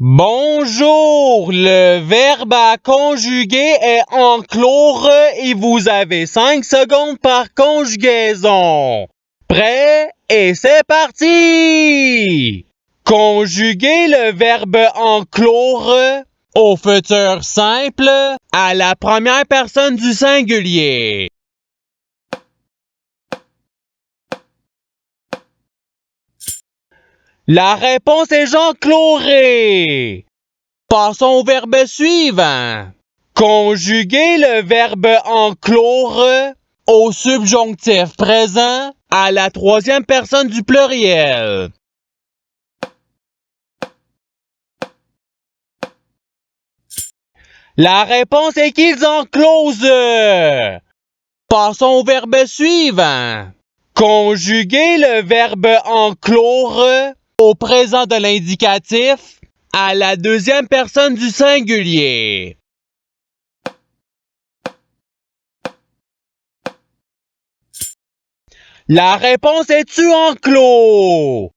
Bonjour, le verbe à conjuguer est enclore et vous avez 5 secondes par conjugaison. Prêt? Et c'est parti! Conjuguer le verbe enclore au futur simple à la première personne du singulier. La réponse est j'enclorerai. Passons au verbe suivant. Conjuguer le verbe enclore au subjonctif présent à la troisième personne du pluriel. La réponse est qu'ils enclosent. Passons au verbe suivant. Conjuguer le verbe enclore au présent de l'indicatif à la deuxième personne du singulier. La réponse est tu enclos.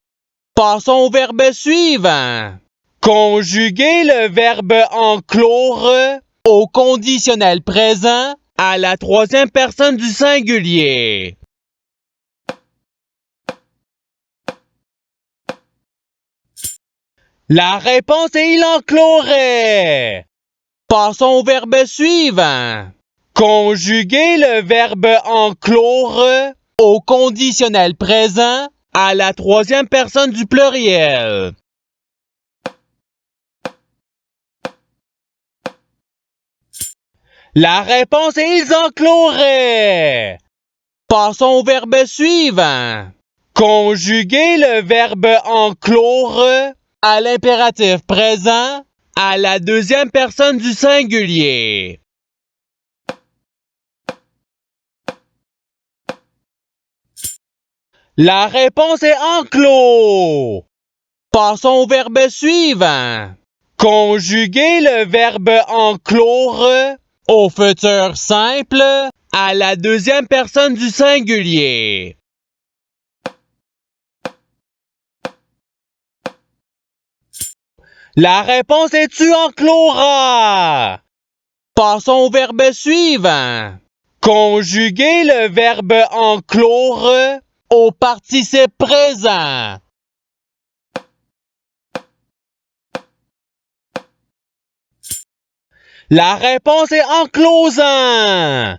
Passons au verbe suivant. Conjuguer le verbe enclore au conditionnel présent à la troisième personne du singulier. La réponse est il enclorait. Passons au verbe suivant. Conjuguer le verbe enclore au conditionnel présent à la troisième personne du pluriel. La réponse est ils encloraient. Passons au verbe suivant. Conjuguer le verbe enclore à l'impératif présent à la deuxième personne du singulier. La réponse est enclos. Passons au verbe suivant. Conjuguer le verbe enclore au futur simple à la deuxième personne du singulier. La réponse est tu encloras. Passons au verbe suivant. Conjuguer le verbe enclore au participe présent. La réponse est enclosant.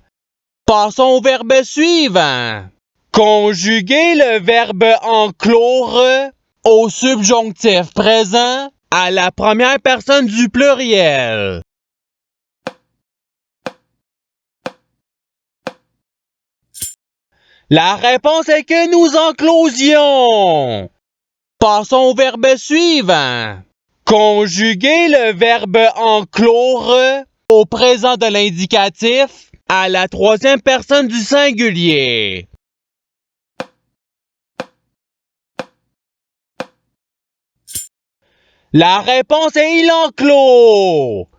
Passons au verbe suivant. Conjuguer le verbe enclore au subjonctif présent à la première personne du pluriel. La réponse est que nous enclosions. Passons au verbe suivant. Conjuguer le verbe enclore au présent de l'indicatif à la troisième personne du singulier. La réponse est il enclos.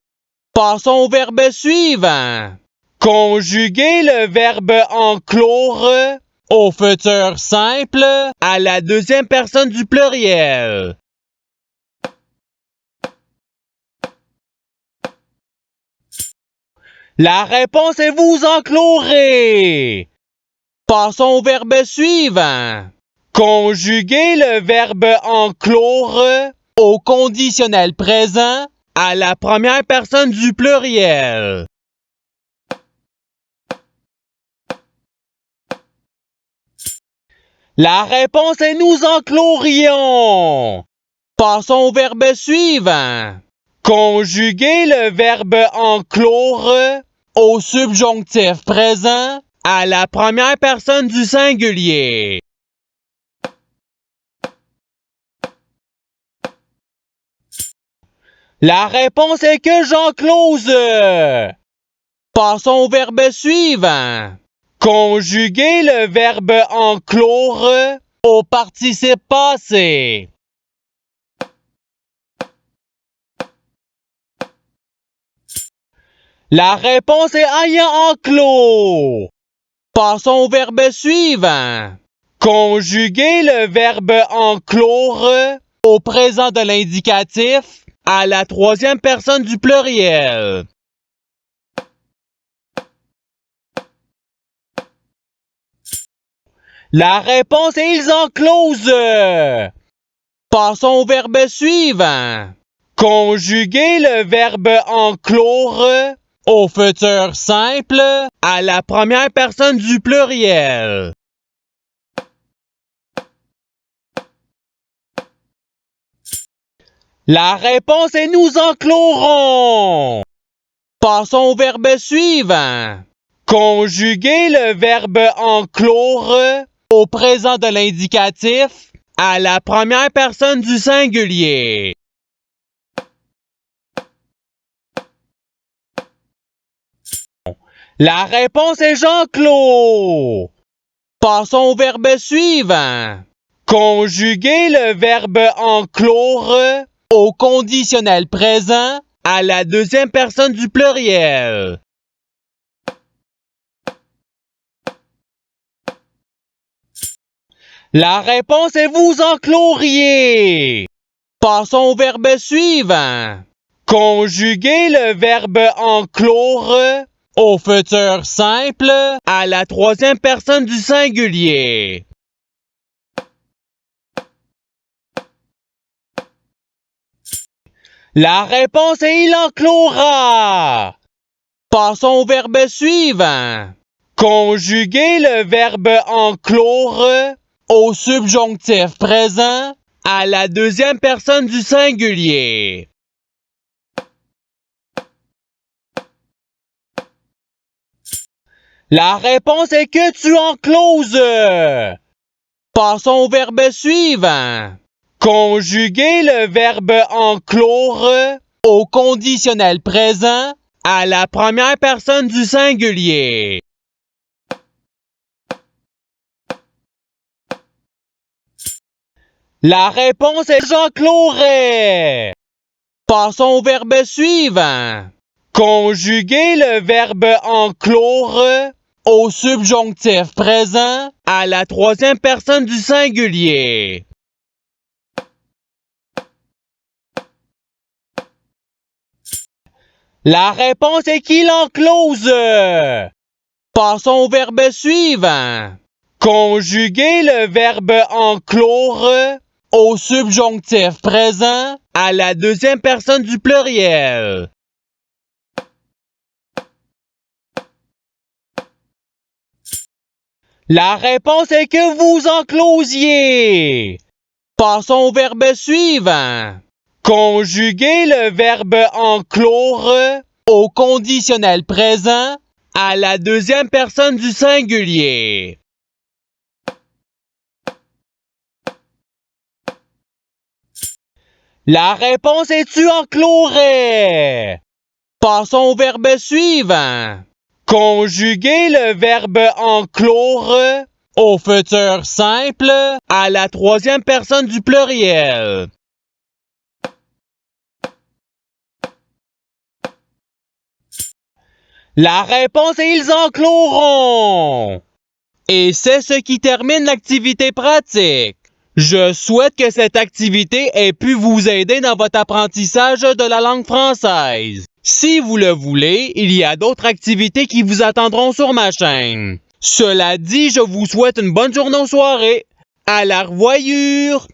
Passons au verbe suivant. Conjuguer le verbe enclore au futur simple à la deuxième personne du pluriel. La réponse est vous enclorez. Passons au verbe suivant. Conjuguer le verbe enclore au conditionnel présent à la première personne du pluriel. La réponse est nous enclorions. Passons au verbe suivant. Conjuguer le verbe enclore au subjonctif présent à la première personne du singulier. La réponse est que j'enclose. Passons au verbe suivant. Conjuguer le verbe enclore au participe passé. La réponse est ayant enclos. Passons au verbe suivant. Conjuguer le verbe enclore au présent de l'indicatif à la troisième personne du pluriel. La réponse est ils enclosent. Passons au verbe suivant. Conjuguer le verbe enclore au futur simple à la première personne du pluriel. La réponse est nous enclorons. Passons au verbe suivant. Conjuguer le verbe enclore au présent de l'indicatif à la première personne du singulier. La réponse est Jean-Claude. Passons au verbe suivant. Conjuguer le verbe enclore au conditionnel présent à la deuxième personne du pluriel. La réponse est vous encloriez. Passons au verbe suivant. Conjuguer le verbe enclore au futur simple à la troisième personne du singulier. La réponse est il enclora. Passons au verbe suivant. Conjuguer le verbe enclore au subjonctif présent à la deuxième personne du singulier. La réponse est que tu encloses. Passons au verbe suivant. Conjuguer le verbe enclore au conditionnel présent à la première personne du singulier. La réponse est j'enclorais. Passons au verbe suivant. Conjuguer le verbe enclore au subjonctif présent à la troisième personne du singulier. La réponse est qu'il enclose. Passons au verbe suivant. Conjuguer le verbe enclore au subjonctif présent à la deuxième personne du pluriel. La réponse est que vous enclosiez. Passons au verbe suivant. Conjuguer le verbe enclore au conditionnel présent à la deuxième personne du singulier. La réponse est tu enclorais. Passons au verbe suivant. Conjuguer le verbe enclore au futur simple à la troisième personne du pluriel. La réponse est ils encloront. Et c'est ce qui termine l'activité pratique. Je souhaite que cette activité ait pu vous aider dans votre apprentissage de la langue française. Si vous le voulez, il y a d'autres activités qui vous attendront sur ma chaîne. Cela dit, je vous souhaite une bonne journée ou soirée. À la revoyure!